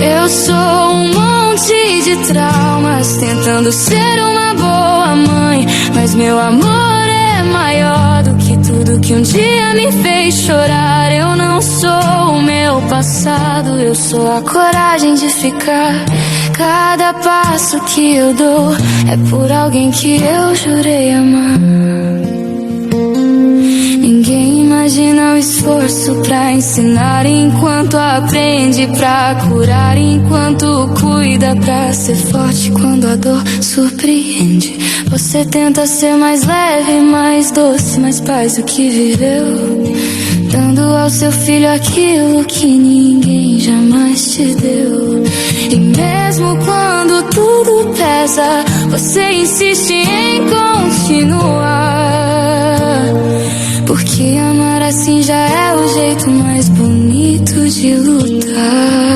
Eu sou um monte de traumas, tentando ser uma boa mãe, mas meu amor é maior do que tudo que um dia me fez chorar. Eu não sou o meu passado, eu sou a coragem de ficar. Cada passo que eu dou é por alguém que eu jurei amar. Ninguém imagina o esforço pra ensinar, enquanto aprende pra curar, enquanto cuida pra ser forte quando a dor surpreende. Você tenta ser mais leve, mais doce, mais paz do que viveu, dando ao seu filho aquilo que ninguém jamais te deu. E mesmo quando tudo pesa, você insiste em continuar, porque amar assim já é o jeito mais bonito de lutar.